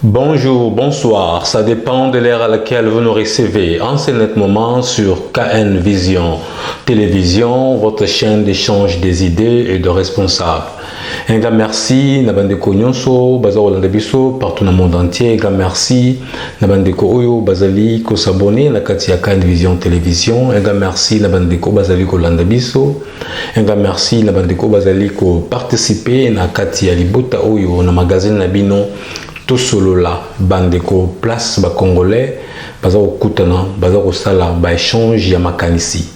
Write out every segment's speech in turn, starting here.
Bonjour, bonsoir, ça dépend de l'ère à laquelle vous nous recevez. En ce net moment sur KN Vision Télévision, votre chaîne d'échange des idées et de responsables. Un grand merci, Nabandeko Nyonso, Bazaro Landabiso, partout dans le monde entier. Un grand merci, Nabandeko Oyo, Bazali, ko s'abonner, Nakatia KN Vision Télévision. Un grand merci, Nabandeko Bazali, ko Landabiso. Un grand merci, Nabandeko Bazali, ko participer, Nakatia Libota Oyo, na magazine Nabino. Tout solo là, bandeko place ba congolais, baza okutana, baza kosala ba échange ya makanisi.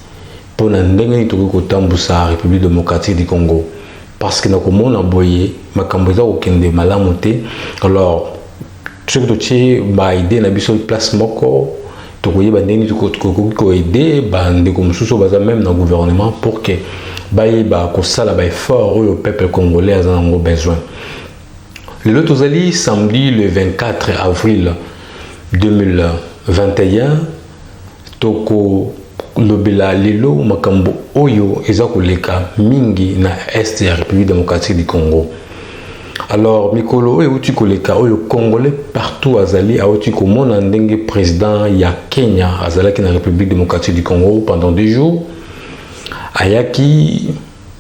Pour na ndenge ni toko tambusa République démocratique du Congo. Parce que na komona boye makambo za okende malamu te. Alors ce que tu ba idée na biso place moko, toko yeba ndenge toko aider bandeko mususu baza même na gouvernement pour que ba yeba kosala ba effort au peuple congolais a zango besoin. Le Tozali, samedi le 24 avril 2021, Toko Lobela Lelo Makambo Oyo Ezakoleka Mingi na Est de la République démocratique du Congo. Alors, Mikolo Euti Koleka Oyo Congolais partout Azali, Aoti Komon Ndenge président ya Kenya, Azala qui na République démocratique du Congo pendant 2 jours. Ayaki,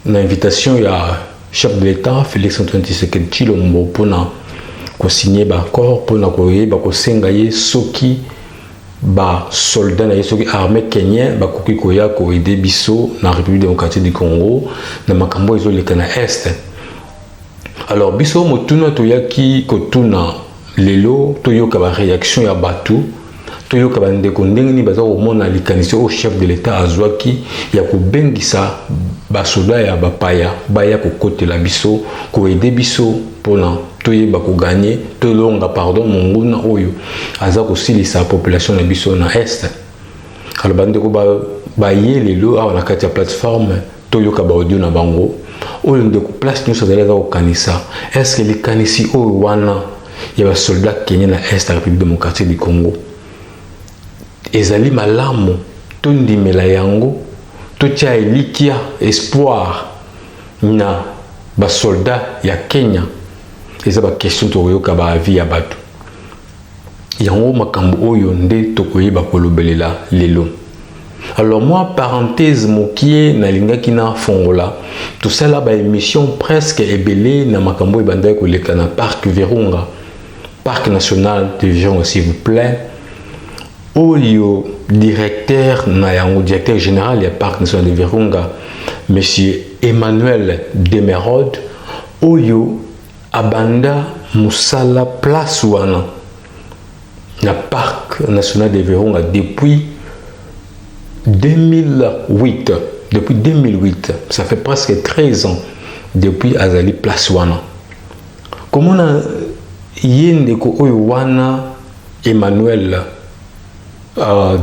une invitation ya chef de l'État, Félix Antoine Tshisekedi Tshilombo, pour signer l'accord, pour signer soki ba soldats na soki armée kenyan ba koki koya ko aider biso na République démocratique du Congo na makambo ezoleka na Est. Alors biso motuna toyaki kotuna lelo toyoka ba réaction ya batu toyoka ba ndeko ndenge ni baza komona likanisi au chef de l'État azwaki ya kobengisa ba soldats ya bapaya baya kokotela biso ko aider biso pona toyeba ko gagner tolonga pardon monguna oyo aza kosilisa la population na biso na Est. Alors bandeko ba yelelo awa na kati ya plateforme toyoka ba audio na bango oyo ndeko place nyonso azali aza kokanisa est-ce que likanisi oyo wana ya ba soldats kenyan na Est la République démocratique du Congo ezali malamu tondimela yango totia elikia espoir na ba soldats ya Kenya. Et ça, question de la vie à Batou. Il y a un makambo oyo nde tokoyeba kolobelela lelo. Alors moi, parenthèse mokie na linga kina fongola, tout ça là ba émission presque ebelé na makambo ebanda koleka na parc Virunga, parc national de Virunga s'il vous plaît. Oyo directeur na yango directeur général du parc national de Virunga, monsieur Emmanuel Demerode, oyo abanda musala place wana na parc national de Virunga depuis 2008. Depuis 2008, ça fait presque 13 ans depuis azali place wana. Comment na yende ko oyo wana Emmanuel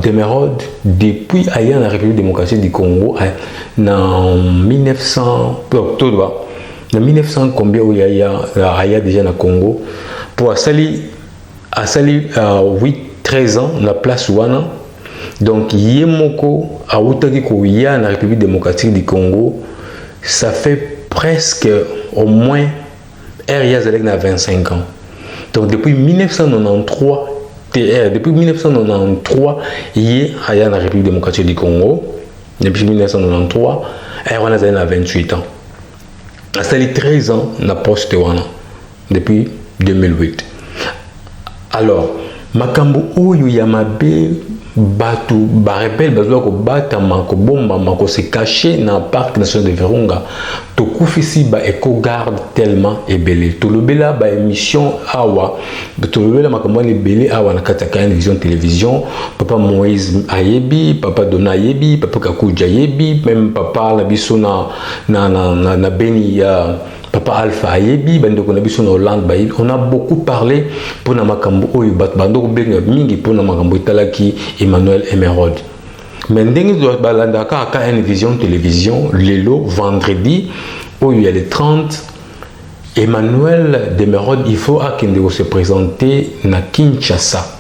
Demerode depuis aya na République démocratique du Congo en 1900 octobre. En 1900 combien où il y a déjà na Congo pour asali 13 ans la place wana donc yemoko a outaki ko ya na République démocratique du Congo ça fait presque au moins RIA Zalek na 25 ans donc depuis 1993 il y a la République démocratique du Congo depuis 1993 RIA na 28 ans. C'est 13 ans na poste wana depuis 2008. Alors, makambo oyo ya mabe batu ba rebelle bazwa ko bata mako bomba mako se cacher na parc national de Virunga to kufisi ba eco garde tellement ebelé to lobela ba émission awa to lobela makambo ebelé awa na kataka une vision télévision papa Moïse ayebi papa Dona ayebi papa Kakuja ayebi même papa la biso na Beni ya Papa Alpha Ayebi, on a beaucoup parlé pour na makambo oyo bando benga mingi pour na makambo talaki Emmanuel Emerode. Mais ndenge do balanda ka une vision télévision lelo vendredi où il y a les 30 Emmanuel Demerode il faut akende se présenter na Kinshasa.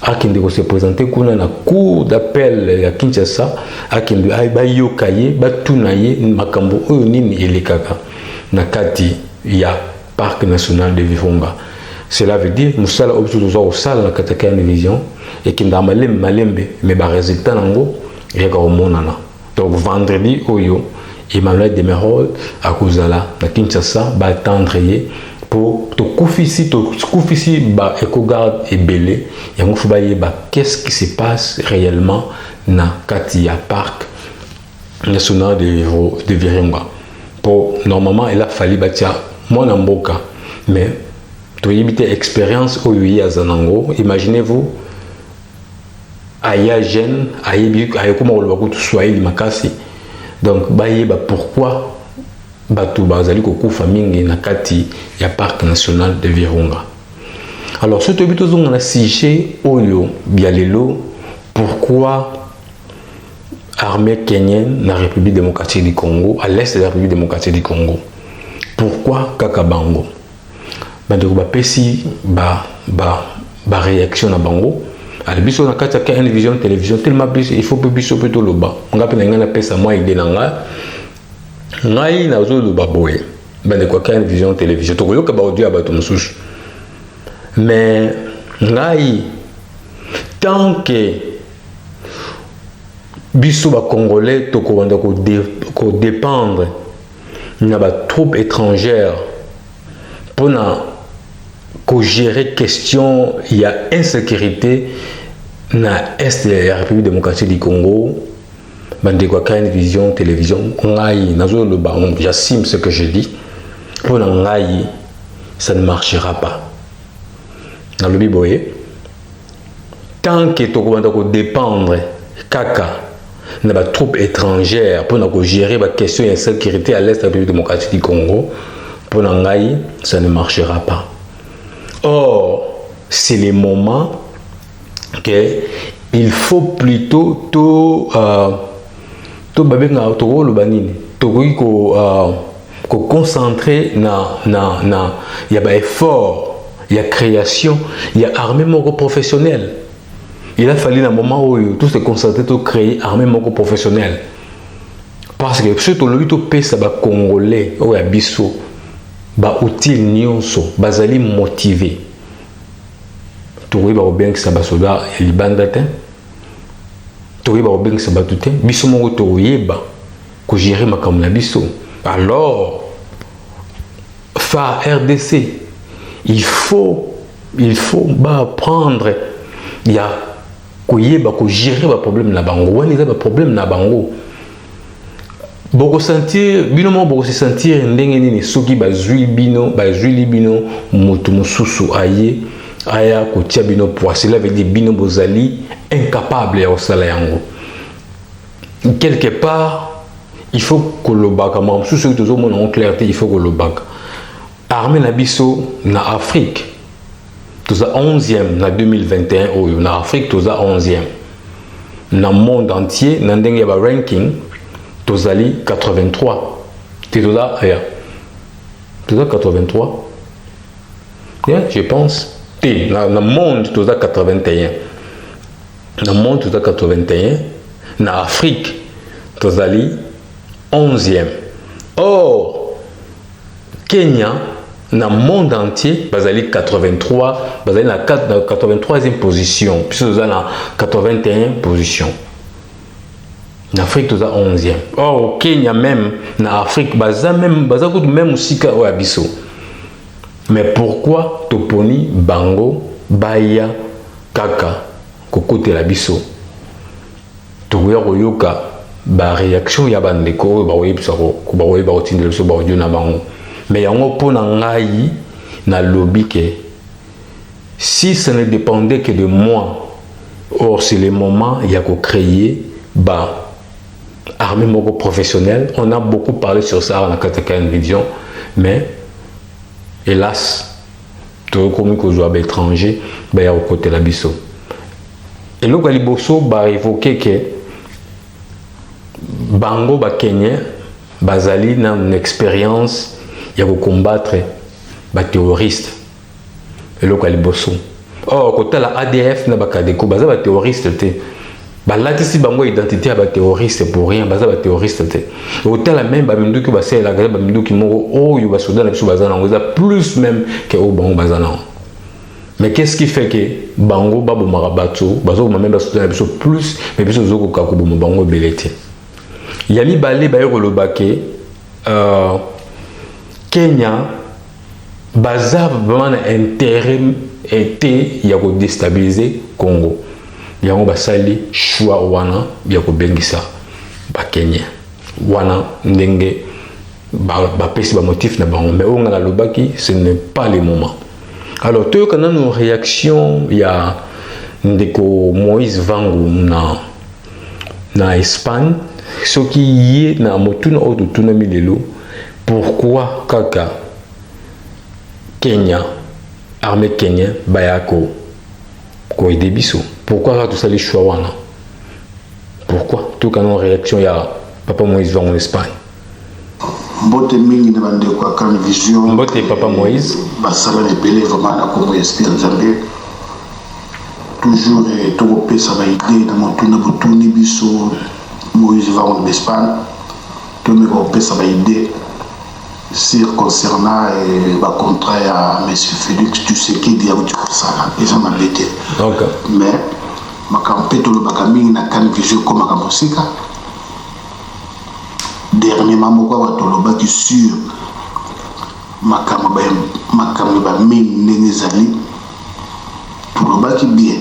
akende ko se présenter kuna na cour d'appel ya Kinshasa akende ay ba yokaye ba tunaye makambo oyo nini elekaka na kati ya parc national de Virunga. Cela veut dire musala obtuzo au sala na kati ya vision et kinda malembe mais ba résultat nango ya ka omonana. Donc vendredi oyo Emmanuel Demerol akozala na Kinshasa ba attendre pour te koufisi ba EcoGarde et belé yango faut ba yeba qu'est-ce qui se passe réellement na Katia Parc national de Virunga. Pour normalement il a fallu bâtir mon amboka mais tu éviter expérience au ya zanango. Imaginez-vous aya jeune ayebi ayekoma lo ba tout Swahili makasi. Donc ba yeba pourquoi Batu bazali kokufa mingi na kati ya parc national de Virunga. Alors ce tobi tozonga na sujet oyo bialelo pourquoi armée kenyenne na République démocratique du Congo à l'est de la République démocratique du Congo. Pourquoi kaka bango? Bandeko ba pesi ba réaction na bango. Alors biso na kati ya une vision télévision tellement plus il faut biso plutôt loba. Nga pe na nga pesa moi idée na nga. Ngai na zo loba boye bande kwa une vision télévision to yoka ba audio abato mususu mais ngai tant que biso ba congolais to ko banda ko dépendre na ba troupes étrangères pour na ko gérer question il y a insécurité na est de la République démocratique du Congo. Bande kwa une vision télévision ngai nazo le baron j'assume ce que je dis pour ngai ça ne marchera pas dans le biboye tant que to ko dépendre kaka na ba troupes étrangères pour na ko gérer ba question de sécurité à l'est de la République démocratique du Congo pour ngai ça ne marchera pas. Or c'est le moment que il faut plutôt to babenga to lo banini to ko concentrer na ya ba effort ya création ya armée moko professionnelle. Il a fallu un moment où tout se concentrer to créer armée moko professionnelle parce que surtout le to pesa ba congolais o ya biso ba utile nyonso bazali motivé to ba bien que ça ba soldat et libanda te toyeba obeng se batute biso mongo toyeba ko gérer makambo na biso. Alors fa RDC il faut ba prendre ya koyeba ko gérer ba problème na bango wani za ba problème na bango boko sentir bino mo boko se sentir ndenge nini soki bazui bino mutu mususu aye aya ko tia bino poids. Cela veut dire bino bozali incapable ya osala yango quelque part. Il faut que le bac sous ce que tout le monde en clarté il faut que le bac armée na biso na Afrique tous à 11e na 2021 ou na Afrique tous à 11e na monde entier na ndenge ba ranking tous ali 83 tous à 83 yeah, je pense dans le monde tous à 81 dans le monde tous à 81 na Afrique tous ali 11e. Or Kenya dans le monde entier basali 83 basali na 83e position puis nous avons la 81e position. En Afrique tous à 11e. Or Kenya même en Afrique baza même aussi ka abisso. Mais pourquoi toponi bango baya kaka kokote la biso toya koyoka ba réaction ya bandeko ba oyebisa ko ba oyeba otindela so ba audio na bango mais yango pona ngai na lobby que si ça ne dépendait que de moi. Or c'est le moment il y a ko créer ba armée moko professionnelle. On a beaucoup parlé sur ça dans la catégorie vision mais hélas tout comme que joueur étranger ba ya côté la biso et le Galiboso ba évoquer que bango ba Kenya bazali na une expérience ya ko combattre ba terroriste et le Galiboso oh côté la ADF na bakadeko baza ba terroriste te balatisi bango identité ya ba terroriste pour rien baza ba terroriste te côté la même ba minduki ba sela ga ba minduki moko oyo ba soda na biso baza nango za plus même que au bango baza nango. Mais qu'est-ce qui fait que bango babo marabato bazo même ba soda na biso plus mais biso zoko kakubo bango belete yami balé ba yoro lobake Kenya baza vraiment intérêt était ya ko déstabiliser Congo yango basali choix wana ya ko bengisa ba Kenya wana ndenge ba pesi ba motif na bango mais on a lobaki ce n'est pas le moment. Alors toi quand nos réaction ya ndeko Moïse Vangu na Espagne ce qui est na motuna autonomie lelo pourquoi kaka Kenya armée Kenya bayako ko edebiso pourquoi tout ça les choix wana pourquoi tout canon réaction ya papa Moïse va en Espagne mbote mingi na bande kwa kan vision mbote papa Moïse basala les belé vraiment na Congo espère Zambie toujours et tout pesa ba idée na motuna botuni biso Moïse va en Espagne tout me ko pesa ba idée sur concernant le contrat à M. Félix Tshisekedi à Outsala et ça m'a bêté. Mais ma campagne tout le bakaming na kan vision comme ma musique. Dernièrement moi tout le baki sur ma campagne mine nezali tout le baki bien.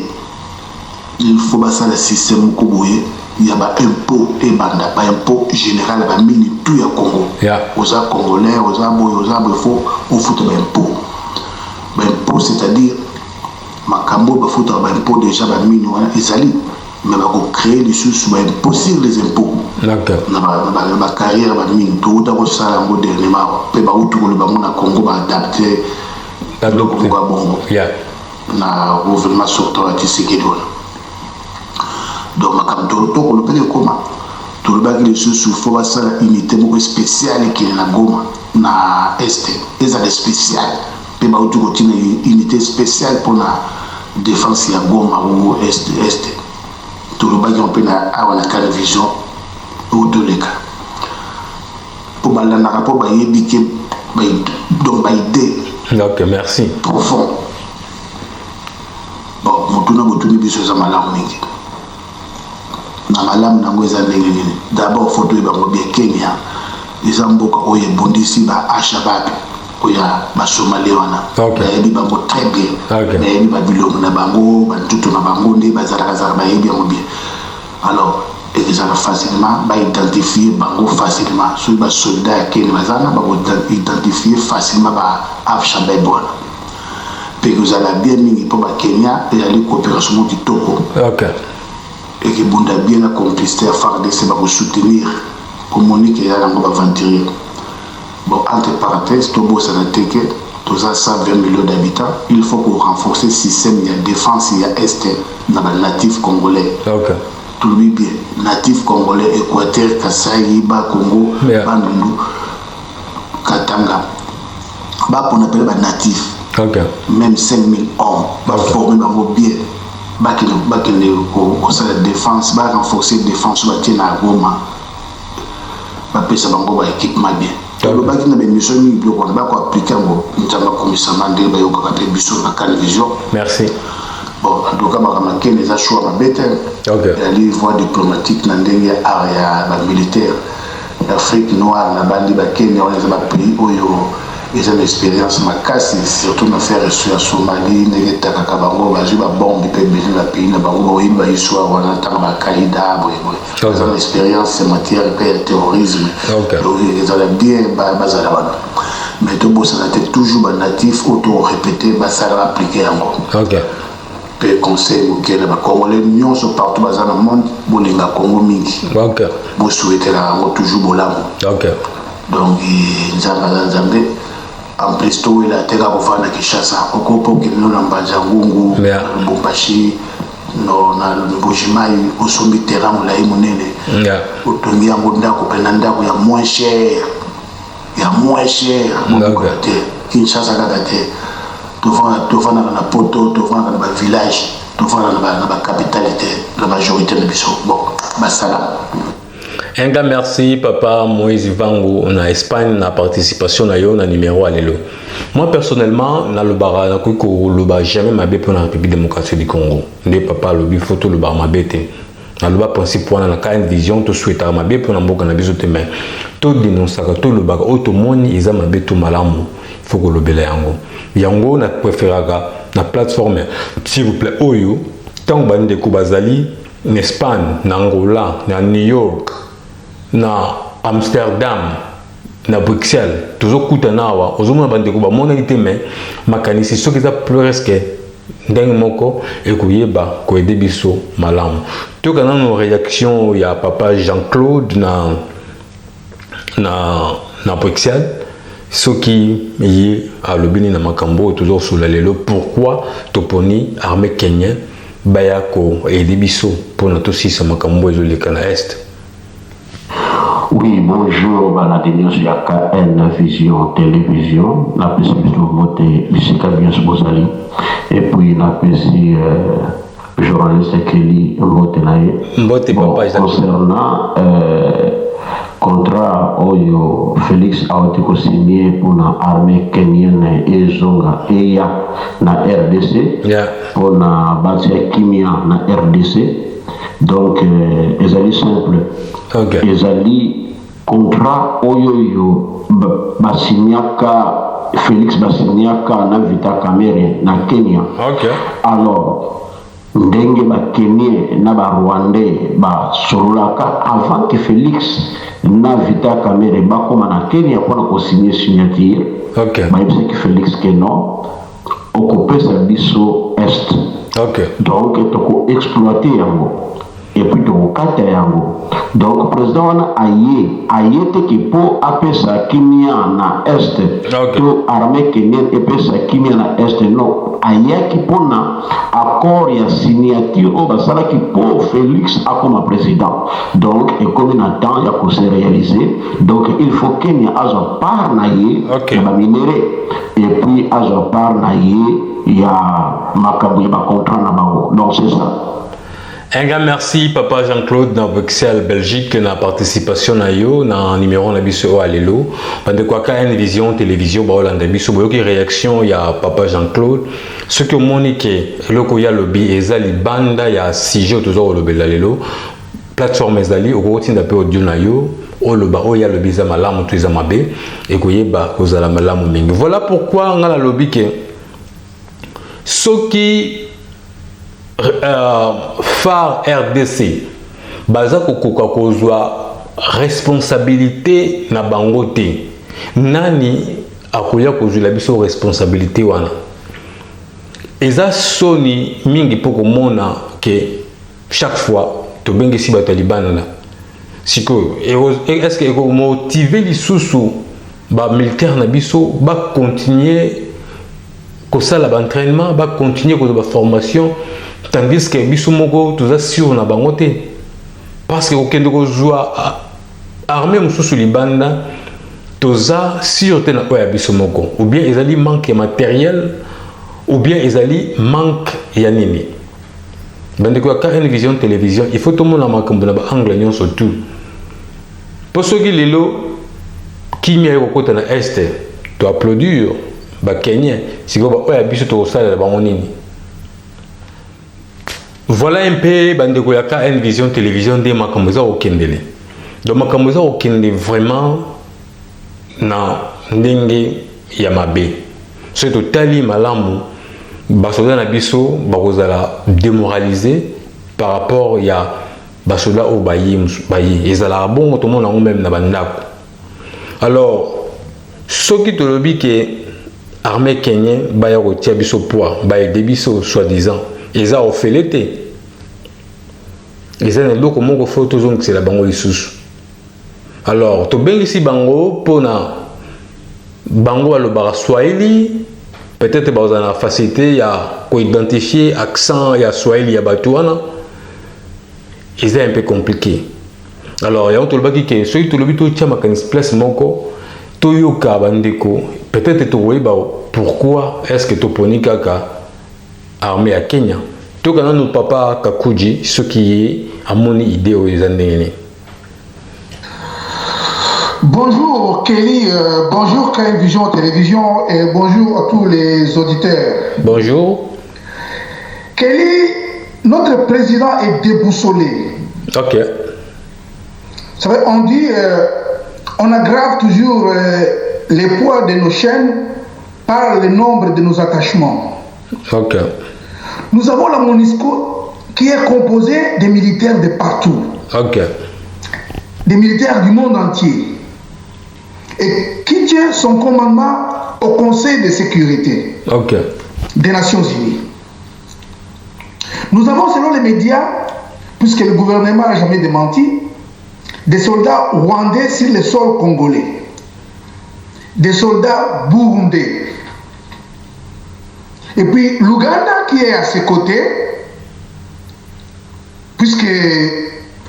Il faut passer le système koboye. Il y a un impôt et banda, pas impôt général, pas mini tout à Congo. Aux Congolais, aux Aboy, il faut on fout un impôt. Impôt, c'est-à-dire, Makambo, il faut un impôt déjà, mini, ils allaient, mais il faut créer des choses, impôt sur les impôts. D'accord. Ma carrière, mini, tout d'abord, ça, un mot dernièrement, puis, tout le monde à Congo va adapter le Congo. Na gouvernement sortant à Tshisekedi. Donc, le pays est comment tout le bagage de sous faut une unité spéciale qui est na Goma, na Est, et ça est spécial. Puis, une unité spéciale pour la défense à Goma ou Est. Tout le bagage on peut avoir la vision ou deux les cas. Pour le rapport, donc, idée. Ok, merci. Profond. Bon, je vais vous dire na malamu nango eza ndenge nini d'abord photo ebango bien Kenya eza mboka oyo ebondisi ba Al-Shabaab oya ba Somalia wana bayebi bango très bien bayebi babilongo na bango bantutu na bango nde bazalaka bayebi yango bien alors ezala facilement baidentifier bango facilement soki basoldat ya Kenya bazana baidentifier facilement ba Al-Shabaab wana mpe kozala bien mingi mpo bakenya ezali coopération moko kitoko et que Bunda bien la complicité à FARDC va soutenir pour Monique et Yalango va venturier. Bon, entre parenthèses, Tobo Sanateke, tous à 120 millions d'habitants, il faut qu'on renforce le système, il y a défense, il y a Est, dans les natifs congolais. Tout le bien, natifs congolais, Équateur, Kasaï, Ba Congo, Bandundu, Katanga. Bah, qu'on appelle les natifs. Même 5000 hommes, bah, former bien. Au sein de la défense, renforcer la défense, à Goma, ça va équipement bien. Le bac n'a pas mission, on va appliquer un commissariat de vision. Merci. Bon, en tout cas, je vais les choix à bête. Les voies diplomatiques, les militaires, l'Afrique noire, la bande de Kenya, les pays où ils ont une expérience macasse, surtout me faire reçu à Somalie, les Takakabango, les bombes, les pays, les bango, les histoires, on entend la Kaïda, ils ont une expérience en matière de terrorisme. Ils ont bien basé là-bas. Mais tout le monde est toujours natif, auto-répété, ça va appliquer encore. Puis conseil, les Congolais, nous sommes partout dans le monde, pour les Congo mingi. Pour souhaiter toujours bolango. Donc, ils ont en plus tout il a été à Bofana Kinshasa au copo qui nous n'en Banjangungu Bumbashi no na Mbujimai au sommet terrain la imunene utongia ngunda kupenda ya moins cher Kinshasa kakate tovanda na poto, tovanda na village, tovanda na capitalité, la majorité de biso. Bon, basala. Un grand merci, Papa Moïse Vango, en Espagne, na participation na yo, na numéro alelo. Moi, personnellement, na le bara, na kuiko le bara jamais mabé pour la République démocratique du Congo. Ne papa le photo le bara mabé te. Na le bara principe pour na une vision, to souhaiter mabé pour na mboka na biso te mais. To dénoncer to le bara, auto moni isa mabé to malamu. Faut que le belé yango. Yango na préféraga na plateforme. S'il vous plaît, oyo, tant que bande de Kubazali, en Espagne, na Angola, na New York, na Amsterdam, na Bruxelles, toujours kutanawa, ozomona bandeko ba monalité mais makanisi soki za presque ndenge moko ekuyeba ko aider biso malamu. To kana no réaction ya papa Jean-Claude na Bruxelles soki yi alobini na makambo toujours sur la lelo pourquoi toponi armée kenyan bayako aider biso pour na to sisa makambo ezoleka na est. Oui, bonjour, Baladinios KN Vision Télévision, la possibilité de monter ici Kabios Bozali, et puis la PC journaliste Kelly Mbotenaye. Concernant contrat Oyo Félix a été signé pour l'armée kenyenne et Zonga EYA na RDC, pour la base Kimia na RDC. Donc, ezali simple. Okay. Ezali contrat oyo basiniaka Félix basiniaka na Vita Kamere na Kenya. Okay. Alors, ndenge ba Kenya na ba Rwandais ba sololaka avant que Félix na Vita Kamere ba koma na Kenya pour ko signer signature. Okay. Ba yebse que Félix que non occupé sa biso est. Okay. Donc, toko exploiter yango. Et puis toko kata yango. Donc, le président aye te ki po apesa kimia na est. Okay. To armée kenyenne epesa kimia na est. Non, aye ki po na accord ya signature o basala ki po Félix akoma président. Donc, et comme il attend, il y a qu'on se réaliser. Donc, il faut Kenya azo par na ye, okay, ba minéré. Et puis azo par na ye, il y a makabu ya ba contrat na bango. Donc, c'est ça. Un grand merci, Papa Jean-Claude, dans Bruxelles, Belgique, dans la participation na yo, dans le numéro na biso alelo. Pendant quoi, quand une vision, télévision, bah, on a biso, bah, réaction, il y a Papa Jean-Claude. Ce que Monique, le koya lobby, ezali banda, il y a 6 jours, toujours au lobby l'alelo. Plateforme ezali, au gros, tin d'appel audio na yo, au lobby, au ya lobby, za malamu, tu za mabe, et koye, bah, kozala malamu mingi. Voilà pourquoi, on a la lobby que, ce qui, phare RDC baza kokoka kozwa responsabilité na bango te nani akoya kozula biso responsabilité wana eza soni mingi poko mona ke chaque fois to bengisi bato libana na siko est-ce que eko motiver lisusu ba militaire na biso ba continuer kosala ba entraînement ba continuer ko ba formation tandis que biso moko toza sur na bango te parce que okende kozwa armée mosusu libanda toza sur te na oya biso moko ou bien ezali manque matériel ou bien ezali manque ya nini bandeko ya KN Vision Télévision il faut tout le monde makambo na ba angle nyonso tout po soki lelo kimia ekokota na este to applaudir ba Kenya siko ba oya biso to sala ba monini. Voilà un peu bandeko ya KN Vision Télévision de makamboza okendele. Donc makamboza okendele vraiment na ndenge ya mabe. C'est totali malamu basoda na biso bakozala démoralisé par rapport ya basoda o bayi ezala bon tout monde même na bandako. Alors soki tolobi ke armée kenyan baya kotia biso poids baye debiso soi-disant eza ofelete eza na loko moko fo tozongi c'est la bango lisusu. Alors to bengisi bango pona bango alobaka swahili peut-être baza na facilité ya ko identifier accent ya swahili ya bato wana eza un peu compliqué. Alors ya to lobaki ke soki to lobi to tia makanis place moko to yoka bandeko peut-être tu vois pourquoi est-ce que tu poni kaka armée à Kenya. Tu connais notre papa Kakuji, ce qui est à mon idée aux années. Bonjour Kelly, bonjour Crème Vision Télévision et bonjour à tous les auditeurs. Bonjour. Kelly, notre président est déboussolé. Ok. Ça veut, on dit, on aggrave toujours les poids de nos chaînes par le nombre de nos attachements. Ok. Nous avons la MONUSCO qui est composée des militaires de partout. Ok. Des militaires du monde entier. Et qui tient son commandement au Conseil de sécurité des Nations Unies. Nous avons, selon les médias, puisque le gouvernement n'a jamais démenti, des soldats rwandais sur le sol congolais, des soldats burundais. Et puis l'Ouganda qui est à ses côtés, puisque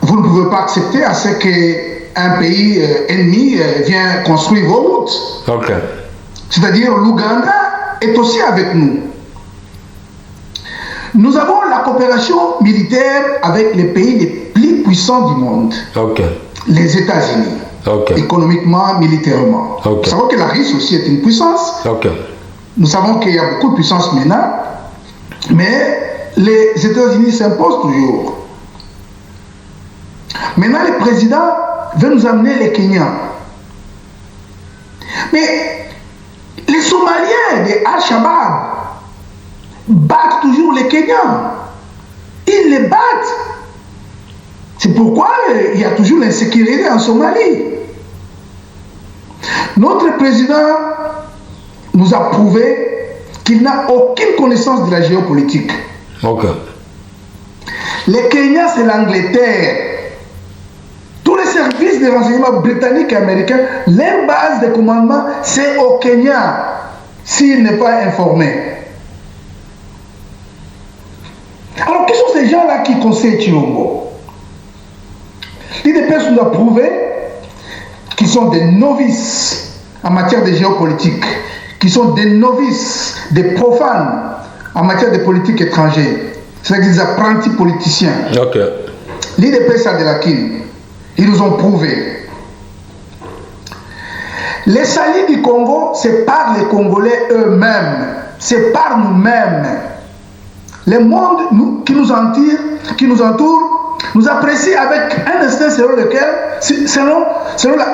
vous ne pouvez pas accepter à ce qu'un pays ennemi vienne construire vos routes. C'est-à-dire l'Ouganda est aussi avec nous. Nous avons la coopération militaire avec les pays les plus puissants du monde. Les États-Unis. Économiquement, militairement. Nous savons que la Russie aussi est une puissance. Nous savons qu'il y a beaucoup de puissance maintenant. Mais les États-Unis s'imposent toujours. Maintenant, le président veut nous amener les Kenyans. Mais les Somaliens de Al-Shabaab battent toujours les Kenyans. Ils les battent. C'est pourquoi il y a toujours l'insécurité en Somalie. Notre président nous a prouvé qu'il n'a aucune connaissance de la géopolitique. Les Kenyans, c'est l'Angleterre. Tous les services de renseignement britanniques et américains, leur base de commandement, c'est au Kenya, s'il n'est pas informé. Alors, qui sont ces gens-là qui conseillent Chilombo? L'IDPS nous a prouvé qu'ils sont des novices en matière de géopolitique, qui sont des novices, des profanes en matière de politique étrangère. C'est-à-dire des apprentis politiciens. L'IDPS a de la kin. Ils nous ont prouvé. Les salis du Congo, c'est par les Congolais eux-mêmes. C'est par nous-mêmes. Le monde qui nous entoure, nous apprécie avec un instinct selon lequel, selon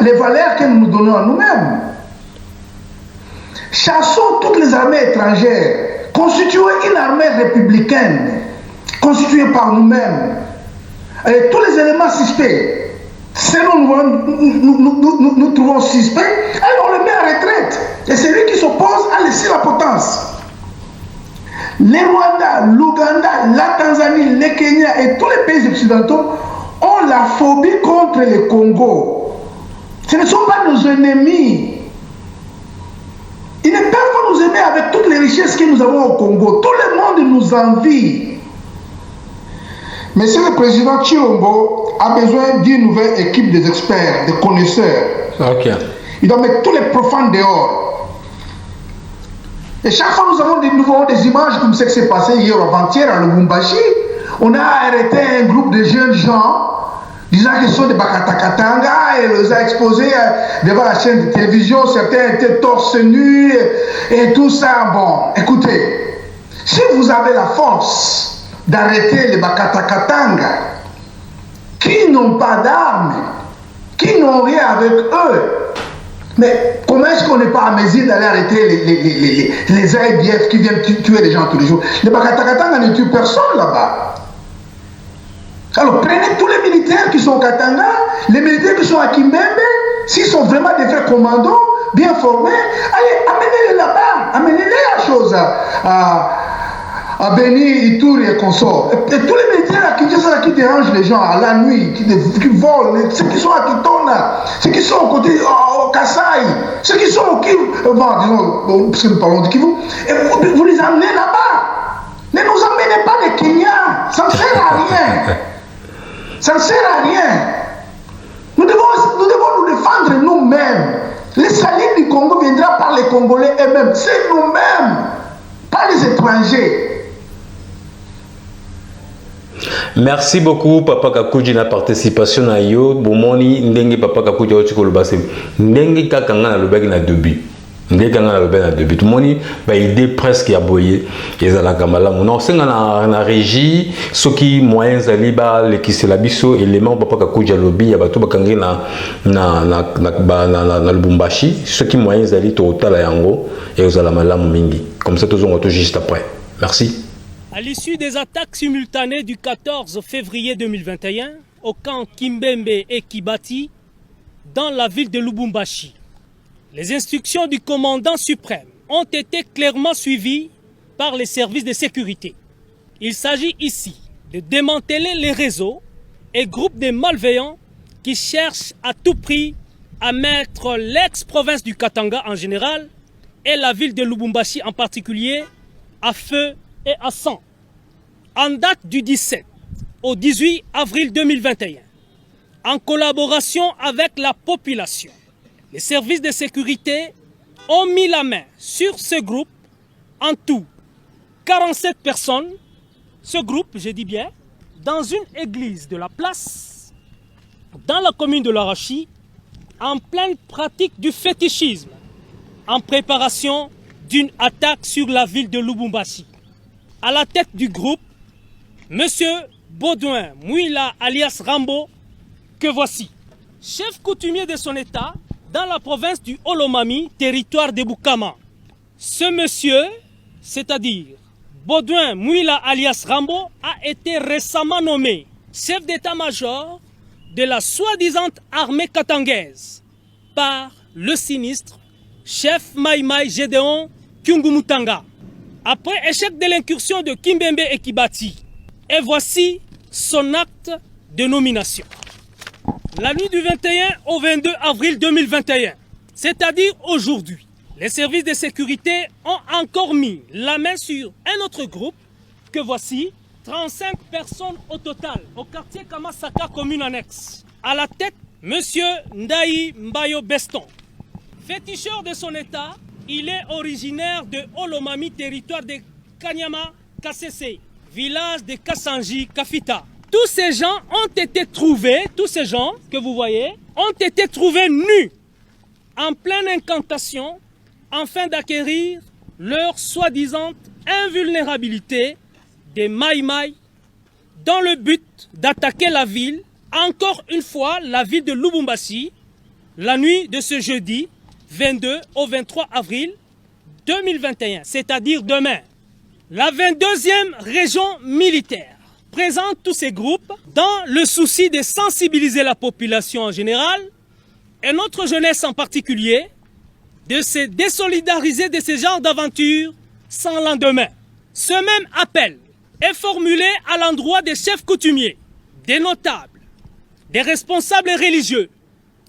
les valeurs que nous nous donnons à nous-mêmes. Chassons toutes les armées étrangères, constituons une armée républicaine, constituée par nous-mêmes. Et tous les éléments suspects, selon nous trouvons suspects, alors on le met en retraite. Et celui qui s'oppose a laissé la potence. Les Rwanda, l'Ouganda, la Tanzanie, le Kenya et tous les pays occidentaux ont la phobie contre le Congo. Ce ne sont pas nos ennemis. Ils ne peuvent pas nous aimer avec toutes les richesses que nous avons au Congo. Tout le monde nous envie. Monsieur le Président Chilombo a besoin d'une nouvelle équipe des experts, des connaisseurs. Il doit mettre tous les profanes dehors. Et chaque fois nous avons des images comme ce qui s'est passé hier ou avant-hier à Lubumbashi. On a arrêté un groupe de jeunes gens disant qu'ils sont des Bakatakatanga et les a exposés devant la chaîne de télévision. Certains étaient torse nus et tout ça. Bon, écoutez, si vous avez la force d'arrêter les Bakatakatanga qui n'ont pas d'armes, qui n'ont rien avec eux, mais comment est-ce qu'on n'est pas à mesure d'aller arrêter les AIDF qui viennent tuer les gens tous les jours? Les Bakatakatanga ne tuent personne là-bas. Alors prenez tous les militaires qui sont au Katanga, les militaires qui sont à Kimbembe, s'ils sont vraiment des vrais commandos, bien formés, allez, amenez-les là-bas, amenez-les à chose, à Beni, Ituri et consorts. Et tous les militaires à Kinshasa qui dérangent les gens à la nuit, qui volent, ceux qui sont à Kitona, ceux qui sont au côté, au Kasaï, ceux qui sont au Kivu, disons, parce que nous parlons de Kivu, et vous les amenez là-bas. Ne nous amenez pas des Kenyans, ça ne sert à rien. Ça ne sert à rien. Nous devons nous défendre nous-mêmes. Les salines du Congo viendra par les les Congolais eux-mêmes, c'est nous-mêmes, pas les étrangers. Merci beaucoup Papa Kakuji na participation na yo. Bomoni ndenge Papa Kakuji oti ko lobase. Ndenge kaka nga na lobaki na début. Ndenge kaka nga na lobaki na début. Tomoni ba idée presque ya boye ezalaka malamu. Na osenga na régie soki moyens ali ba lekisela biso élément Papa Kakuji lobi ya bato bakangi na Lubumbashi. Soki moyens ali to otala yango ezala malamu mingi. Comme ça tous on retourne juste après. Merci. À l'issue des attaques simultanées du 14 février 2021 au camp Kimbembe et Kibati dans la ville de Lubumbashi, les instructions du commandant suprême ont été clairement suivies par les services de sécurité. Il s'agit ici de démanteler les réseaux et groupes de malveillants qui cherchent à tout prix à mettre l'ex-province du Katanga en général et la ville de Lubumbashi en particulier à feu et à sang. En date du 17 au 18 avril 2021, en collaboration avec la population, les services de sécurité ont mis la main sur ce groupe, en tout 47 personnes, ce groupe, je dis bien, dans une église de la place, dans la commune de Larachi, en pleine pratique du fétichisme, en préparation d'une attaque sur la ville de Lubumbashi. À la tête du groupe, M. Baudouin Mouila alias Rambo, que voici, chef coutumier de son état dans la province du Olomami, territoire de Bukama. Ce monsieur, c'est-à-dire Baudouin Mouila alias Rambo, a été récemment nommé chef d'état-major de la soi-disant armée katangaise par le sinistre chef Maïmaï Gédéon Kyungumutanga. Après échec de l'incursion de Kimbembe et Kibati, et voici son acte de nomination. La nuit du 21 au 22 avril 2021, c'est-à-dire aujourd'hui, les services de sécurité ont encore mis la main sur un autre groupe que voici, 35 personnes au total, au quartier Kamasaka, commune annexe. À la tête, M. Ndaï Mbayo Beston. Féticheur de son état, il est originaire de Olomami, territoire de Kanyama, Kasese, village de Kassanji, Kafita. Tous ces gens ont été trouvés, tous ces gens que vous voyez, ont été trouvés nus, en pleine incantation, afin d'acquérir leur soi-disant invulnérabilité des Maïmaï, dans le but d'attaquer la ville, encore une fois la ville de Lubumbashi, la nuit de ce jeudi 22 au 23 avril 2021, c'est-à-dire demain. La 22e région militaire présente tous ces groupes dans le souci de sensibiliser la population en général et notre jeunesse en particulier, de se désolidariser de ce genre d'aventure sans lendemain. Ce même appel est formulé à l'endroit des chefs coutumiers, des notables, des responsables religieux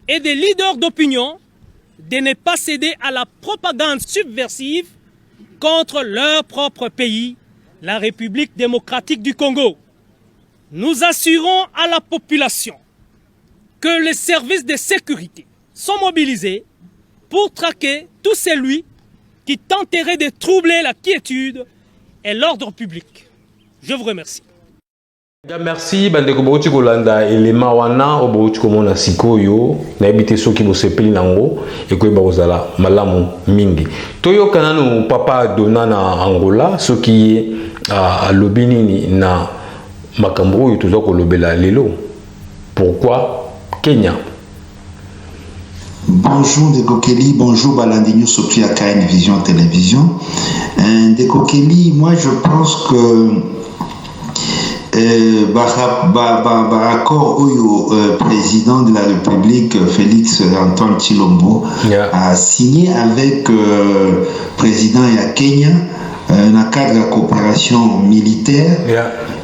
et des leaders d'opinion de ne pas céder à la propagande subversive contre leur propre pays, la République démocratique du Congo. Nous assurons à la population que les services de sécurité sont mobilisés pour traquer tous celui qui tenterait de troubler la quiétude et l'ordre public. Je vous remercie. Merci bandeko bauti kolanda elema wana o bauti komona sikoyo na ebite soki bosepeli nango ekoyeba kozala malamu mingi toyoka nanu papa dona na Angola soki alobi nini na makambo oyo toza kolobela lelo. Pourquoi Kenya? Bonjour Ndeko Kelly, bonjour Balandinho Sopi à KN Vision Télévision. Ndeko Kelly, moi je pense que accord au président de la République Félix Antoine Tshilombo a signé avec président ya Kenya un cadre de coopération militaire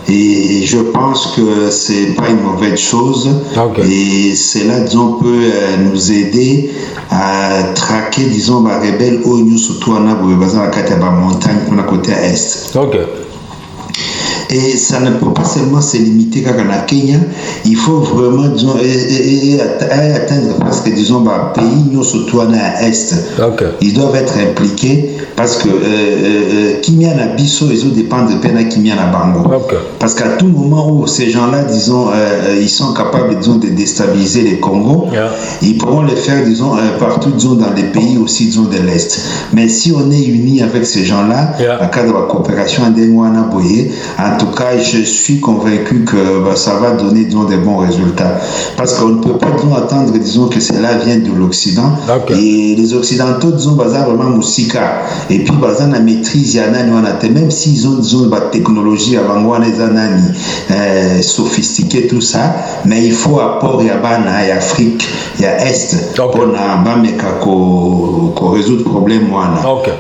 et je pense que c'est pas une mauvaise chose et cela disons peut nous aider à traquer disons les rebelles au nous surtout en Abou Bazan à Kataba montagne pour la côté est. Et ça ne peut pas seulement se limiter qu'à la Kenya, il faut vraiment, disons, atteindre parce que, disons, pays, nous, surtout à l'Est, ils doivent être impliqués parce que Kimia Nabiso, ils dépendent de Pena Kimia Nabango. Parce qu'à tout moment où ces gens-là, disons, ils sont capables, disons, de déstabiliser les Congo, ils pourront le faire, disons, partout, disons, dans les pays aussi, disons, de l'Est. Mais si on est unis avec ces gens-là, en cas de la coopération en tout cas, je suis convaincu que ça va donner, disons, des bons résultats. Parce qu'on ne peut pas, disons, attendre, disons, que cela vienne de l'Occident. Et les Occidentaux, disons, vraiment Moussika. Et puis, la maîtrise, même s'ils ont, disons, la technologie avant les sophistiquée, tout ça, mais il faut apport, il y a Afrique, il y a Est, pour résoudre le problème.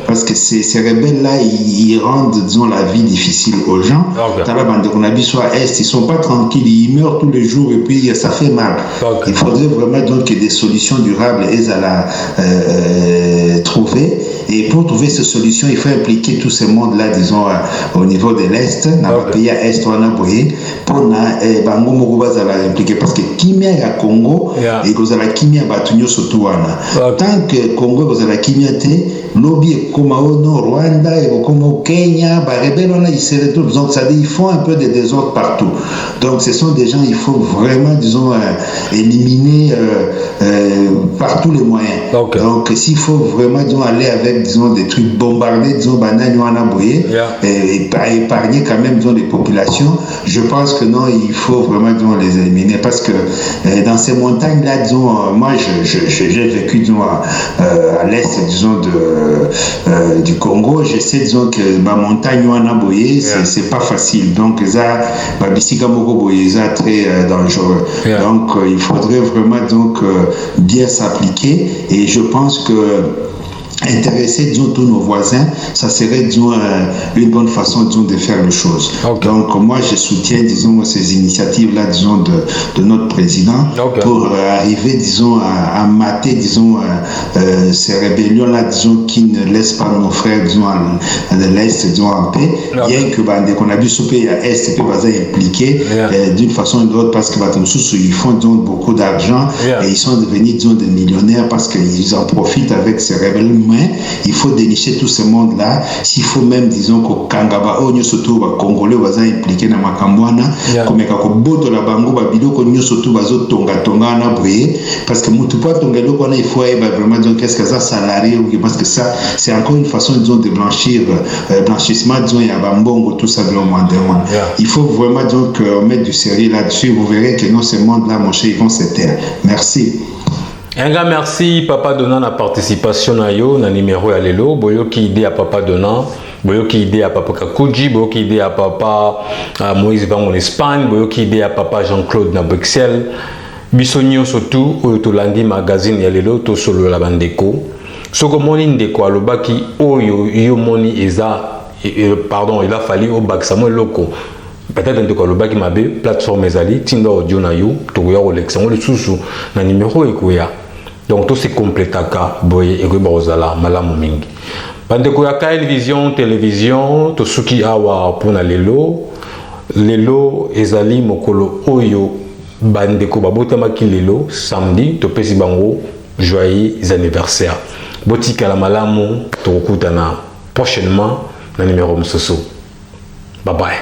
Parce que ces rebelles-là, ils rendent, disons, la vie difficile aux gens. Est, ils sont pas tranquilles, ils meurent tous les jours et puis ça fait mal. Il faudrait vraiment donc que des solutions durables trouver. Et pour trouver ces solutions, il faut impliquer tous ces mondes-là, disons, au niveau de l'Est, dans le pays Est, pour impliquer. Parce que Kimia et Congo, et que la Kimia Batunyo surtout, tant que Congo, la Kimia, lobby comme au Rwanda et comme au Kenya, ils se retrouvent. Donc, ça dit, ils font un peu de désordre partout. Donc, ce sont des gens, il faut vraiment, disons, éliminer par tous les moyens. Donc, s'il faut vraiment, disons, aller avec, disons, des trucs bombardés, disons, et épargner quand même, disons, les populations, je pense que non, il faut vraiment, disons, les éliminer. Parce que dans ces montagnes-là, disons, moi, j'ai vécu, disons, à l'est, disons, du Congo, je sais, disons, que ma montagne c'est pas facile, donc ça très dangereux. Donc il faudrait vraiment donc bien s'appliquer, et je pense que intéresser, disons, tous nos voisins, ça serait, disons, une bonne façon, disons, de faire les choses. Donc moi je soutiens, disons, ces initiatives-là, disons, de notre président pour arriver, disons, à mater, disons, ces rébellions-là, disons, qui ne laissent pas nos frères, disons, de l'Est, disons, en paix, bien que qu'on a vu ce pays à Est, puis impliqué d'une façon ou d'une autre, parce que ils font, disons, beaucoup d'argent et ils sont devenus, disons, des millionnaires parce qu'ils en profitent avec ces rébellions. Il faut dénicher tout ce monde-là. S'il faut même, disons, qu'au Kangaba, surtout les Congolais, sont impliqués dans Makambouana, comme il la Bango, surtout parce que il faut vraiment dire qu'est-ce que ça salarié, parce que ça, c'est encore une façon, disons, de blanchir, blanchissement, disons, il y a Bambongo, tout ça, il faut vraiment donc mettre du sérieux là-dessus. Vous verrez que non, ce monde-là, mon cher, ils vont se taire. Merci. Un grand merci, Papa Donant, la participation à yo, na numéro à l'élo, boyo qui idée à Papa Donant, boyo qui idée à Papa Kakuji, boyo qui idée à Papa Moïse Van en Espagne, boyo qui idée à Papa Jean-Claude na Bruxelles, Bissonio surtout, to lundi magazine ya l'élo, to solo la bandeko. Soko moni ndeko alobaki oyo yo moni eza, pardon, il a fallu au baksamo loko. Peut-être ndeko alobaki mabe plateforme ezali tinda audio na yo, to ya Rolex, le susu na numéro ekoya. Donc tout se complétaka boye ekoba ozala malamu mingi. Bandeko ya KL Vision télévision to suki awa pona lelo ezali mokolo oyo bandeko babotama ki lelo samedi to pesi bango joyeux anniversaire. Botika la malamu to kutana prochainement na numéro msoso. Bye bye.